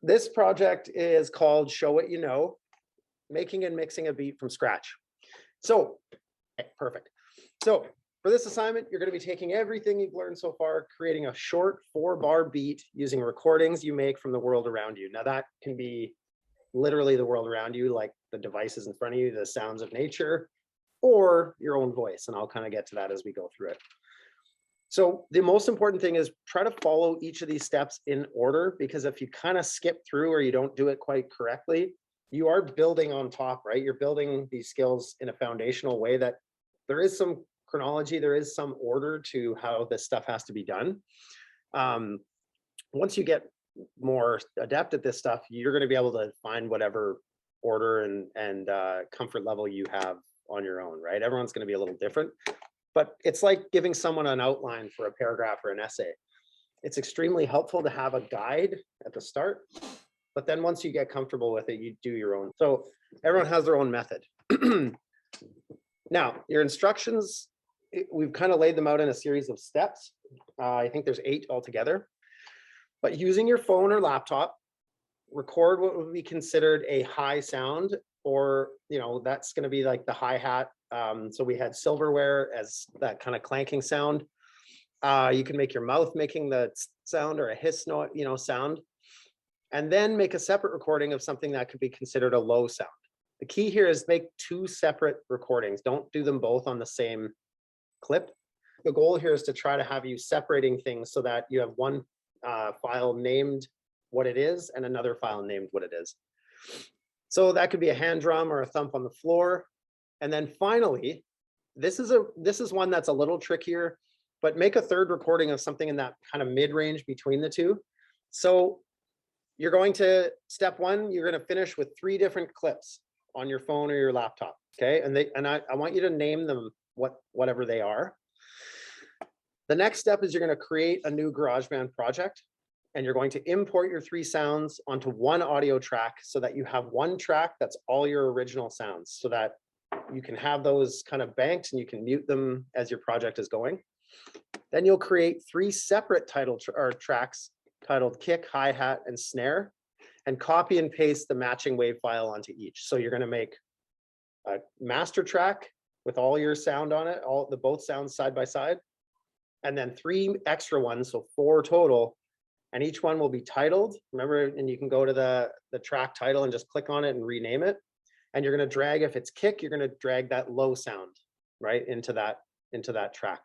This project is called Show What You Know, making and mixing a beat from scratch. So, perfect. So for this assignment, you're going to be taking everything you've learned so far, creating a short 4-bar beat using recordings you make from the world around you. Now that can be literally the world around you, like the devices in front of you, the sounds of nature, or your own voice. And I'll kind of get to that as we go through it. So the most important thing is try to follow each of these steps in order, because if you kind of skip through or you don't do it quite correctly, you are building on top, right? You're building these skills in a foundational way that there is some chronology, there is some order to how this stuff has to be done. Once you get more adept at this stuff, you're going to be able to find whatever order and comfort level you have on your own, right? Everyone's going to be a little different. But it's like giving someone an outline for a paragraph or an essay. It's extremely helpful to have a guide at the start, but then once you get comfortable with it, you do your own. So everyone has their own method. Now, your instructions, we've kind of laid them out in a series of steps. I think there's 8 altogether. But using your phone or laptop, record what would be considered a high sound, or, you know, that's going to be like the hi-hat. So we had silverware as that kind of clanking sound. You can make your mouth making the sound or a hiss note, you know, sound, and then make a separate recording of something that could be considered a low sound. The key here is make 2 separate recordings. Don't do them both on the same clip. The goal here is to try to have you separating things so that you have one file named what it is and another file named what it is. So that could be a hand drum or a thump on the floor. And then finally, this is one that's a little trickier, but make a 3rd recording of something in that kind of mid-range between the 2. So you're going to, step 1, you're going to finish with 3 different clips on your phone or your laptop. Okay. And I want you to name them whatever they are. The next step is you're going to create a new GarageBand project, and you're going to import your 3 sounds onto one audio track so that you have one track that's all your original sounds, so that you can have those kind of banked and you can mute them as your project is going. Then you'll create 3 separate tracks titled kick, hi-hat, and snare, and copy and paste the matching wave file onto each. So you're going to make a master track with all your sound on it, both sounds side by side, and then 3 extra ones, so 4 total, and each one will be titled. Remember, and you can go to the track title and just click on it and rename it. And you're going to drag, if it's kick, you're going to drag that low sound right into that track.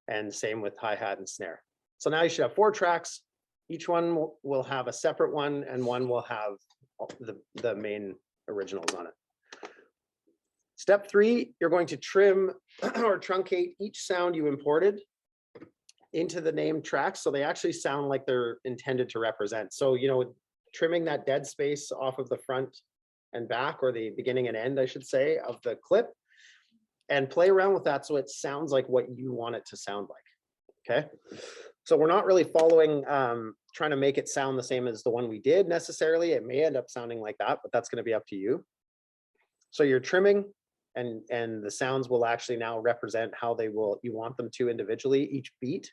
And same with hi-hat and snare. So now you should have 4 tracks. Each one will have a separate one, and one will have the main originals on it. Step 3, you're going to trim or truncate each sound you imported into the named tracks so they actually sound like they're intended to represent. So, you know, trimming that dead space off of the front and back, or the beginning and end, I should say, of the clip, and play around with that so it sounds like what you want it to sound like. Okay. So we're not really following, trying to make it sound the same as the one we did necessarily. It may end up sounding like that, but that's going to be up to you. So you're trimming, and the sounds will actually now represent how you want them to individually, each beat.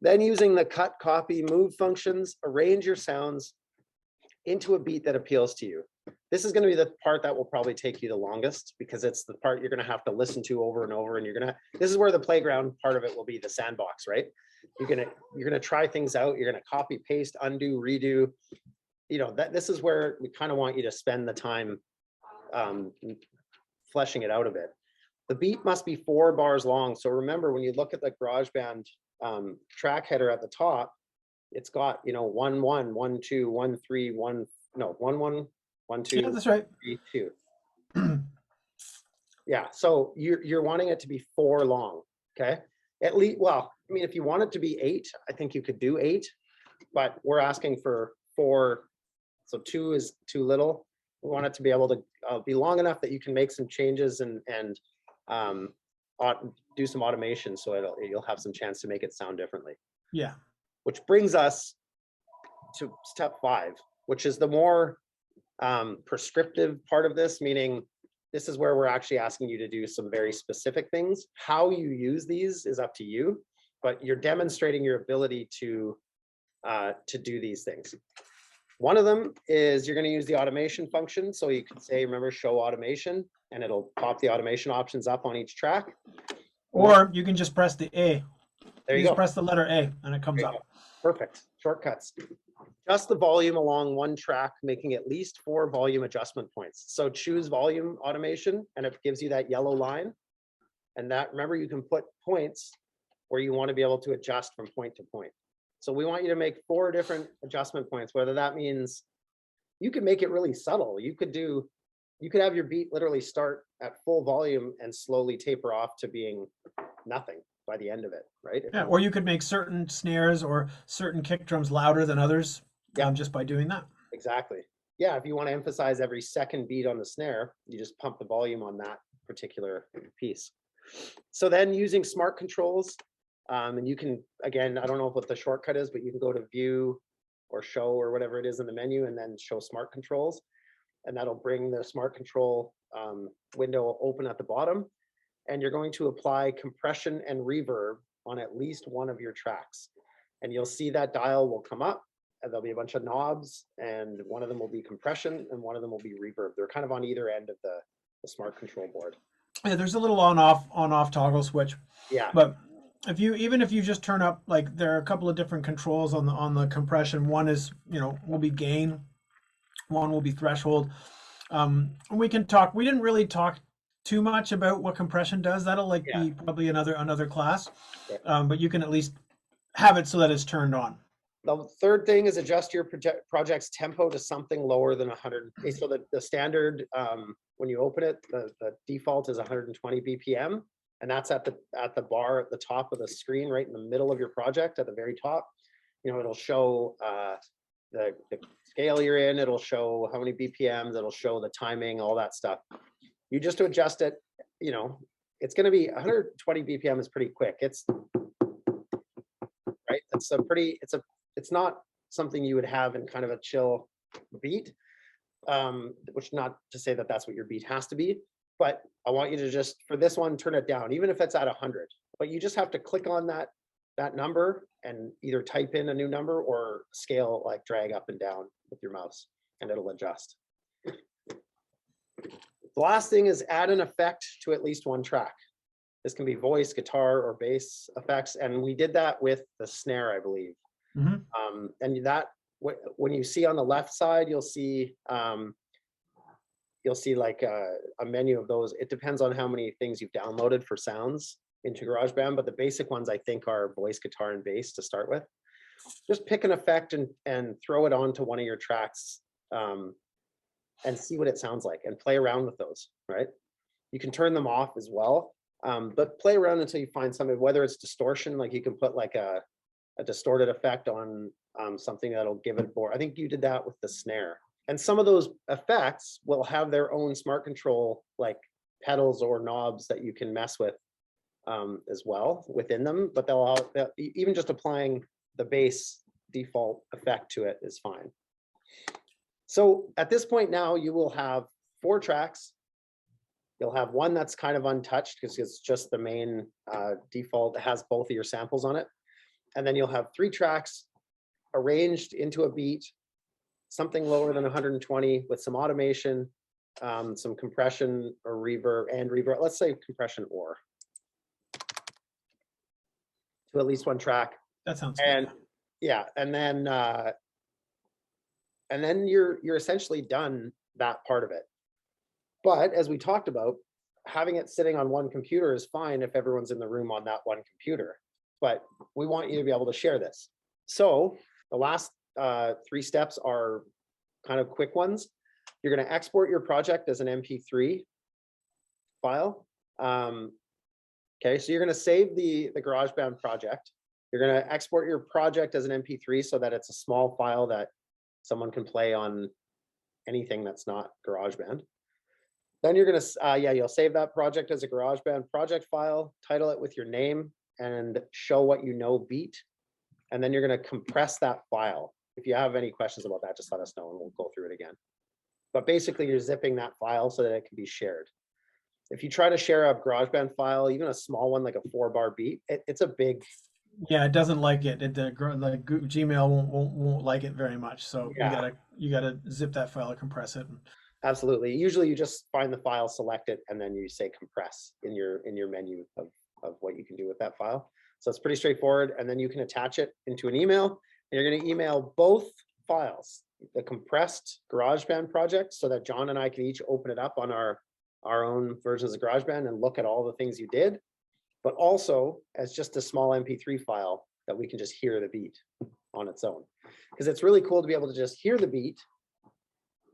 Then using the cut, copy, move functions, arrange your sounds into a beat that appeals to you. This is going to be the part that will probably take you the longest, because it's the part you're going to have to listen to over and over. And this is where the playground part of it will be, the sandbox, right? You're going to try things out. You're going to copy, paste, undo, redo. You know, this is where we kind of want you to spend the time fleshing it out a bit. The beat must be 4 bars long. So remember, when you look at the GarageBand track header at the top, it's got, you know, 1 1 1 2 1 3 1 no 1 1 1 2. Yeah, that's right. 3 2. Yeah, so you're wanting it to be 4 long. Okay, at least, well, I mean, if you want it to be 8, I think you could do 8, but we're asking for 4, so 2 is too little. We want it to be able to be long enough that you can make some changes and do some automation, so you'll have some chance to make it sound differently. Yeah. Which brings us to step 5, which is the more prescriptive part of this, meaning this is where we're actually asking you to do some very specific things. How you use these is up to you, but you're demonstrating your ability to do these things. One of them is you're going to use the automation function. So you can say, remember, show automation, and it'll pop the automation options up on each track. Or you can just press the A. There You you just go. press the letter A and it comes There you up. go. Perfect. Shortcuts. Adjust the volume along one track, making at least 4 volume adjustment points. So choose volume automation, and it gives you that yellow line. And that, remember, you can put points where you want to be able to adjust from point to point. So we want you to make 4 different adjustment points, whether that means you could make it really subtle. You could have your beat literally start at full volume and slowly taper off to being nothing by the end of it, right? Yeah, or you could make certain snares or certain kick drums louder than others Yeah, just by doing that. exactly. Yeah, if you want to emphasize every second beat on the snare, you just pump the volume on that particular piece. So then using smart controls, and you can, again, I don't know what the shortcut is, but you can go to view or show or whatever it is in the menu and then show smart controls. And that'll bring the smart control window open at the bottom. And you're going to apply compression and reverb on at least one of your tracks. And you'll see that dial will come up, and there'll be a bunch of knobs, and one of them will be compression and one of them will be reverb. They're kind of on either end of the smart control board. Yeah, there's a little on-off toggle switch. Yeah. But even if you just turn up, like, there are a couple of different controls on the compression. One is, will be gain, one will be threshold. We didn't really talk too much about what compression does. That'll be probably another class. Yeah. But you can at least have it so that it's turned on. The third thing is adjust your project's tempo to something lower than 100. So the standard, when you open it, the default is 120 BPM, and that's at the bar at the top of the screen, right in the middle of your project at the very top. It'll show the scale you're in, it'll show how many BPMs, it'll show the timing, all that stuff. You just adjust it, it's going to be 120 BPM is pretty quick. It's right. It's not something you would have in kind of a chill beat, which not to say that that's what your beat has to be, but I want you to just, for this one, turn it down, even if it's at 100, but you just have to click on that number and either type in a new number or scale, like drag up and down with your mouse, and it'll adjust. The last thing is add an effect to at least one track. This can be voice, guitar, or bass effects, and we did that with the snare, I believe. Mm-hmm. And that, when you see on the left side, you'll see like a menu of those. It depends on how many things you've downloaded for sounds into GarageBand, but the basic ones I think are voice, guitar, and bass to start with. Just pick an effect and throw it onto one of your tracks and see what it sounds like and play around with those, right? You can turn them off as well, but play around until you find something, whether it's distortion, like you can put like a distorted effect on something that'll give it more. I think you did that with the snare. And some of those effects will have their own smart control, like pedals or knobs that you can mess with as well within them, but they'll even just applying the bass default effect to it is fine. So at this point now, you will have 4 tracks. You'll have one that's kind of untouched because it's just the main default that has both of your samples on it. And then you'll have 3 tracks arranged into a beat, something lower than 120 with some automation, some compression or reverb, let's say compression or to at least one track. That sounds good. And yeah, and then you're essentially done that part of it. But as we talked about, having it sitting on one computer is fine if everyone's in the room on that one computer, but we want you to be able to share this. So the last 3 steps are kind of quick ones. You're going to export your project as an MP3 file. Okay, so you're going to save the GarageBand project. You're going to export your project as an MP3 so that it's a small file that someone can play on anything that's not GarageBand. Then you're going to, you'll save that project as a GarageBand project file, title it with your name, and show what you know beat. And then you're going to compress that file. If you have any questions about that, just let us know and we'll go through it again. But basically, you're zipping that file so that it can be shared. If you try to share a GarageBand file, even a small one like a 4-bar beat, it's a big Yeah, it doesn't like it. Gmail won't like it very much. So Yeah, you gotta zip that file or compress it. absolutely. Usually you just find the file, select it, and then you say compress in your menu of what you can do with that file. So it's pretty straightforward. And then you can attach it into an email. And you're going to email both files, the compressed GarageBand project, so that John and I can each open it up on our own versions of GarageBand and look at all the things you did, but also as just a small MP3 file that we can just hear the beat on its own. Because it's really cool to be able to just hear the beat,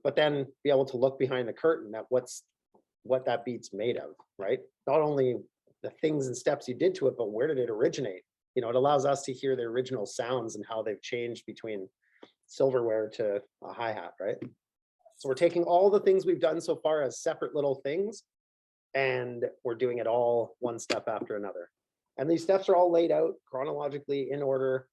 but then be able to look behind the curtain at what that beat's made of, right? Not only the things and steps you did to it, but where did it originate? You know, it allows us to hear the original sounds and how they've changed between silverware to a hi-hat, right? So we're taking all the things we've done so far as separate little things, and we're doing it all one step after another. And these steps are all laid out chronologically in order